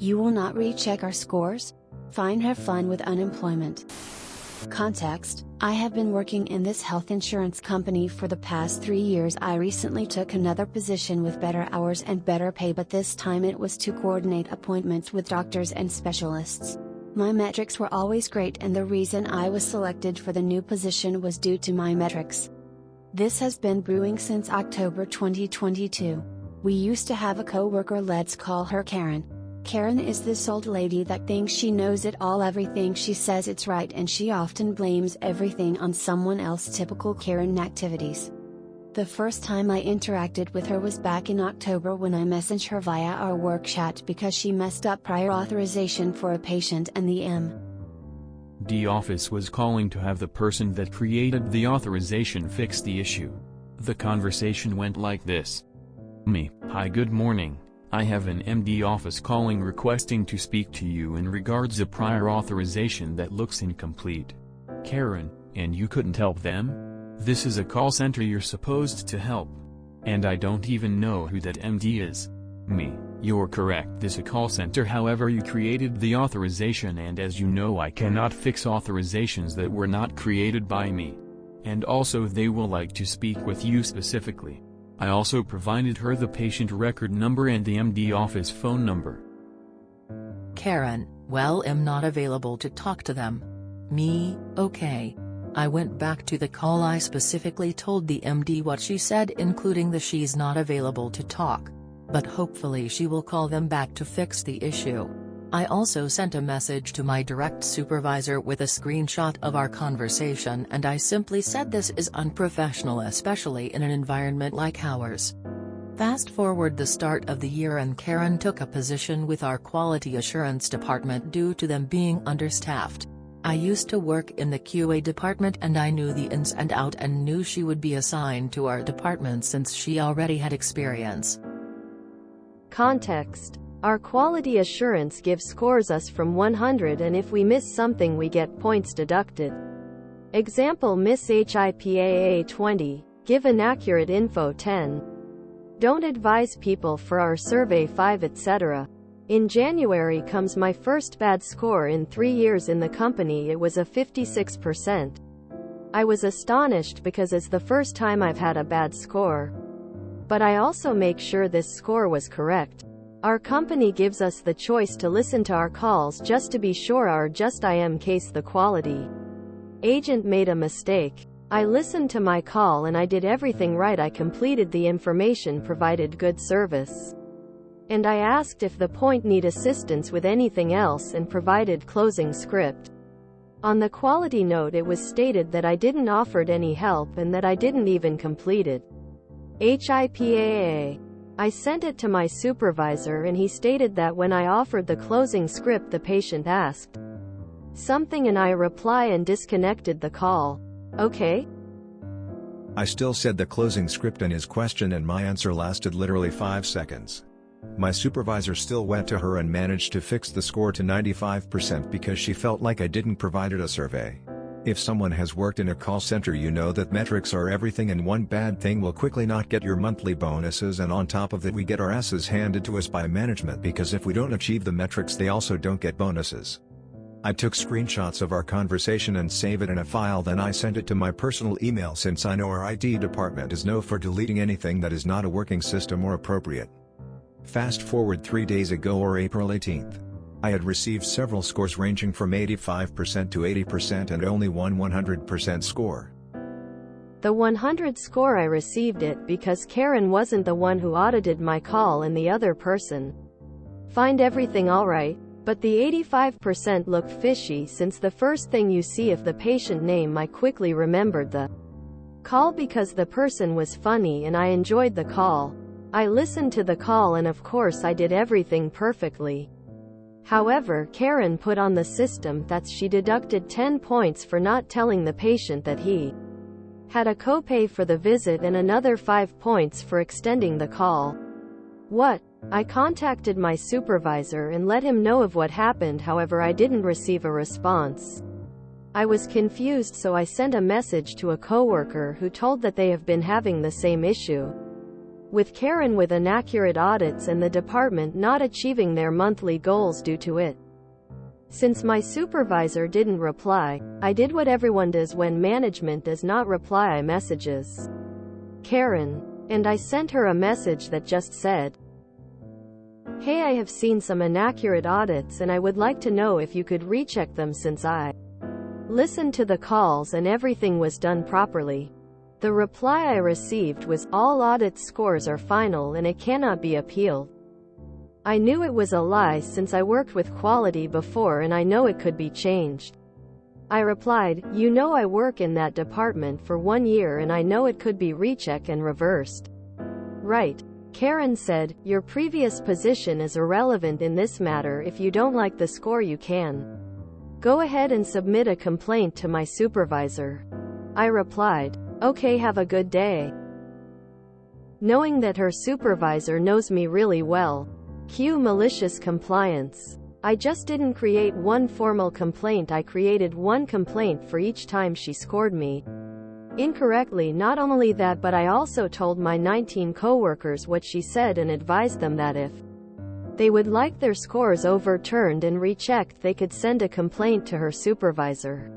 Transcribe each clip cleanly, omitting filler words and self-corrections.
You will not recheck our scores? Fine, have fun with unemployment. Context: I have been working in this health insurance company for the past 3 years. I recently took another position with better hours and better pay, but this time it was to coordinate appointments with doctors and specialists. My metrics were always great, and the reason I was selected for the new position was due to my metrics. This has been brewing since October 2022. We used to have a co-worker, let's call her Karen. Karen is this old lady that thinks she knows it all. Everything she says it's right, and she often blames everything on someone else. Typical Karen activities. The first time I interacted with her was back in October when I messaged her via our work chat because she messed up prior authorization for a patient, and the MD office was calling to have the person that created the authorization fix the issue. The conversation went like this. Me: Hi, good morning. I have an MD office calling requesting to speak to you in regards a prior authorization that looks incomplete. Karen: And you couldn't help them? This is a call center, you're supposed to help. And I don't even know who that MD is. Me: You're correct, this is a call center, however you created the authorization, and as you know I cannot fix authorizations that were not created by me. And also they will like to speak with you specifically. I also provided her the patient record number and the MD office phone number. Karen: Well, I'm not available to talk to them. Me: Okay. I went back to the call. I specifically told the MD what she said, including the she's not available to talk. But hopefully she will call them back to fix the issue. I also sent a message to my direct supervisor with a screenshot of our conversation, and I simply said this is unprofessional, especially in an environment like ours. Fast forward the start of the year, and Karen took a position with our quality assurance department due to them being understaffed. I used to work in the QA department and I knew the ins and out and knew she would be assigned to our department since she already had experience. Context: Our quality assurance gives scores us from 100, and if we miss something we get points deducted. Example: miss HIPAA 20, give inaccurate info 10. Don't advise people for our survey 5, etc. In January comes my first bad score in 3 years in the company. It was a 56%. I was astonished because it's the first time I've had a bad score. But I also make sure this score was correct. Our company gives us the choice to listen to our calls just to be sure our just in case the quality agent made a mistake. I listened to my call and I did everything right. I completed the information, provided good service. And I asked if the point need assistance with anything else and provided closing script. On the quality note it was stated that I didn't offered any help and that I didn't even completed HIPAA. I sent it to my supervisor and he stated that when I offered the closing script the patient asked something and I reply and disconnected the call. Okay? I still said the closing script in his question and my answer lasted literally 5 seconds. My supervisor still went to her and managed to fix the score to 95% because she felt like I didn't provided a survey. If someone has worked in a call center, you know that metrics are everything, and one bad thing will quickly not get your monthly bonuses, and on top of that we get our asses handed to us by management because if we don't achieve the metrics they also don't get bonuses. I took screenshots of our conversation and save it in a file, then I sent it to my personal email since I know our IT department is known for deleting anything that is not a working system or appropriate. Fast forward 3 days ago, or April 18th. I had received several scores ranging from 85% to 80% and only one 100% score. The 100 score, I received it because Karen wasn't the one who audited my call and the other person find everything alright, but the 85% looked fishy since the first thing you see if the patient name. I quickly remembered the call because the person was funny and I enjoyed the call. I listened to the call and of course I did everything perfectly. However, Karen put on the system that she deducted 10 points for not telling the patient that he had a copay for the visit and another 5 points for extending the call. What? I contacted my supervisor and let him know of what happened, however I didn't receive a response. I was confused, so I sent a message to a coworker who told that they have been having the same issue. with Karen with inaccurate audits and the department not achieving their monthly goals due to it. Since my supervisor didn't reply, I did what everyone does when management does not reply messages. Karen. And I sent her a message that just said, "Hey, I have seen some inaccurate audits and I would like to know if you could recheck them since I listened to the calls and everything was done properly." The reply I received was, "All audit scores are final and it cannot be appealed." I knew it was a lie since I worked with quality before and I know it could be changed. I replied, "You know I work in that department for 1 year and I know it could be recheck and reversed." Right. Karen said, "Your previous position is irrelevant in this matter. If you don't like the score you can go ahead and submit a complaint to my supervisor." I replied, "Okay, have a good day." Knowing that her supervisor knows me really well. Cue malicious compliance. I just didn't create one formal complaint, I created one complaint for each time she scored me incorrectly. Not only that, but I also told my 19 coworkers what she said and advised them that if they would like their scores overturned and rechecked, they could send a complaint to her supervisor.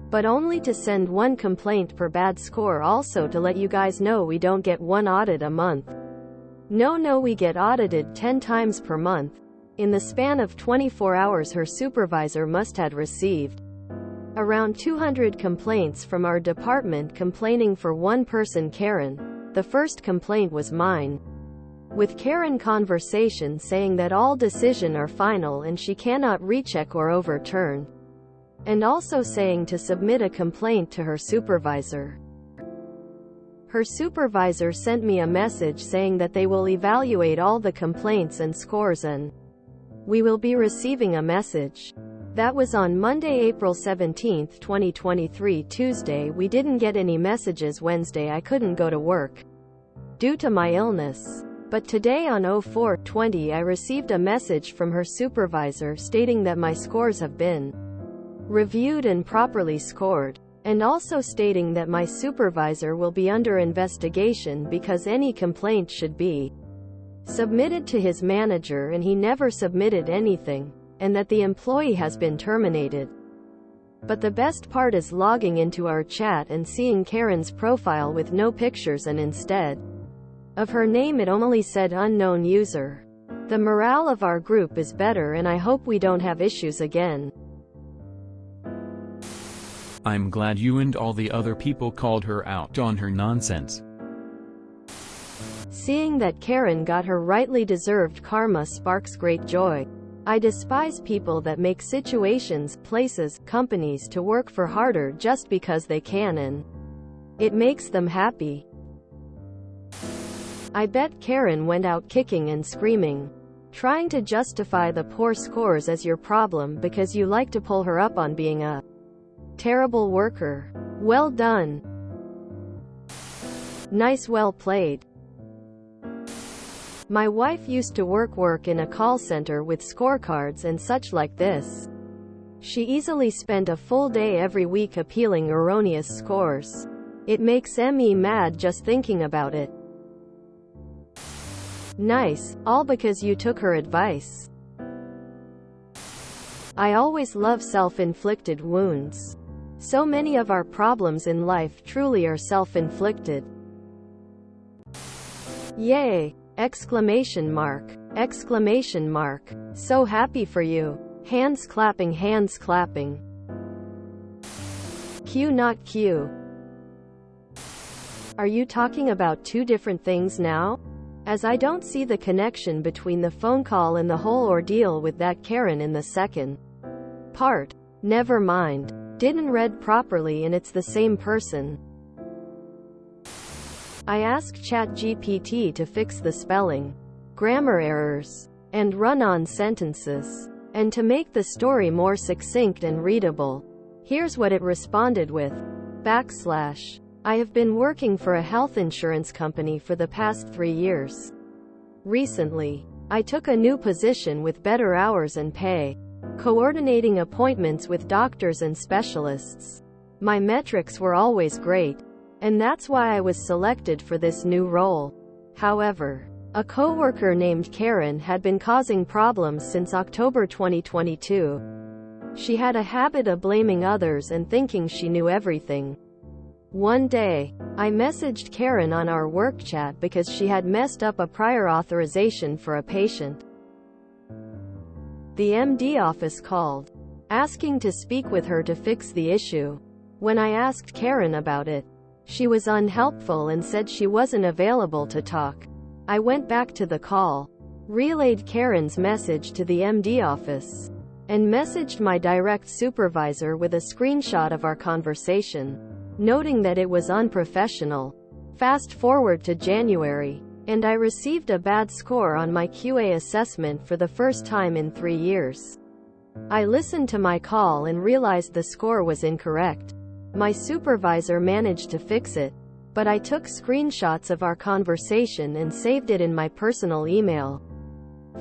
But only to send one complaint per bad score, also to let you guys know we don't get one audit a month. No, we get audited 10 times per month. In the span of 24 hours her supervisor must have received around 200 complaints from our department complaining for one person, Karen. The first complaint was mine. With Karen conversation saying that all decisions are final and she cannot recheck or overturn. And also saying to submit a complaint to her supervisor. Her supervisor sent me a message saying that they will evaluate all the complaints and scores and we will be receiving a message. That was on Monday, April 17, 2023. Tuesday we didn't get any messages. Wednesday I couldn't go to work due to my illness. But today on 04/20 I received a message from her supervisor stating that my scores have been reviewed and properly scored. And also stating that my supervisor will be under investigation because any complaint should be submitted to his manager and he never submitted anything, and that the employee has been terminated. But the best part is logging into our chat and seeing Karen's profile with no pictures, and instead of her name it only said unknown user. The morale of our group is better and I hope we don't have issues again. I'm glad you and all the other people called her out on her nonsense. Seeing that Karen got her rightly deserved karma sparks great joy. I despise people that make situations, places, companies to work for harder just because they can and it makes them happy. I bet Karen went out kicking and screaming, trying to justify the poor scores as your problem because you like to pull her up on being a terrible worker. Well done. Nice, well played. My wife used to work in a call center with scorecards and such like this. She easily spent a full day every week appealing erroneous scores. It makes me mad just thinking about it. Nice, all because you took her advice. I always love self-inflicted wounds. So many of our problems in life truly are self-inflicted. Yay! Exclamation mark. Exclamation mark. So happy for you. Hands clapping, hands clapping. Q not Q. Are you talking about two different things now? As I don't see the connection between the phone call and the whole ordeal with that Karen in the second part. Never mind. Didn't read properly and it's the same person. I asked ChatGPT to fix the spelling, grammar errors, and run-on sentences, and to make the story more succinct and readable. Here's what it responded with. I have been working for a health insurance company for the past 3 years. Recently, I took a new position with better hours and pay, coordinating appointments with doctors and specialists. My metrics were always great. And that's why I was selected for this new role. However, a coworker named Karen had been causing problems since October 2022. She had a habit of blaming others and thinking she knew everything. One day, I messaged Karen on our work chat because she had messed up a prior authorization for a patient. The MD office called, asking to speak with her to fix the issue. When I asked Karen about it, she was unhelpful and said she wasn't available to talk. I went back to the call, relayed Karen's message to the MD office, and messaged my direct supervisor with a screenshot of our conversation, noting that it was unprofessional. Fast forward to January, and I received a bad score on my QA assessment for the first time in 3 years. I listened to my call and realized the score was incorrect. My supervisor managed to fix it, but I took screenshots of our conversation and saved it in my personal email,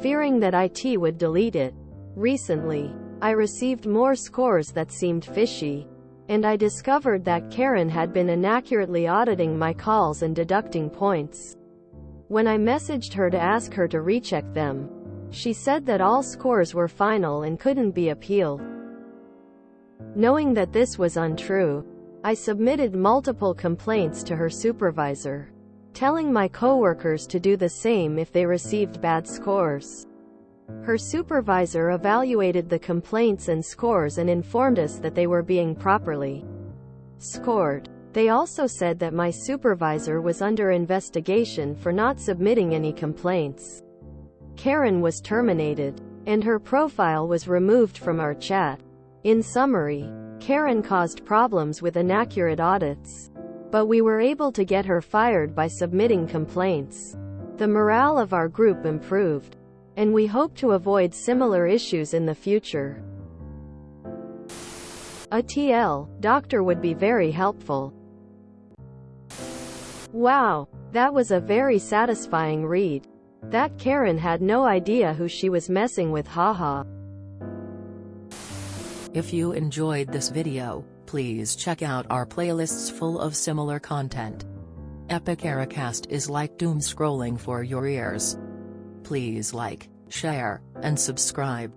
fearing that IT would delete it. Recently, I received more scores that seemed fishy, and I discovered that Karen had been inaccurately auditing my calls and deducting points. When I messaged her to ask her to recheck them, she said that all scores were final and couldn't be appealed. Knowing that this was untrue, I submitted multiple complaints to her supervisor, telling my coworkers to do the same if they received bad scores. Her supervisor evaluated the complaints and scores and informed us that they were being properly scored. They also said that my supervisor was under investigation for not submitting any complaints. Karen was terminated, and her profile was removed from our chat. In summary, Karen caused problems with inaccurate audits, but we were able to get her fired by submitting complaints. The morale of our group improved, and we hope to avoid similar issues in the future. A TL doctor would be very helpful. Wow, that was a very satisfying read. That Karen had no idea who she was messing with, haha. If you enjoyed this video, please check out our playlists full of similar content. Epic Ericast is like doom scrolling for your ears. Please like, share, and subscribe.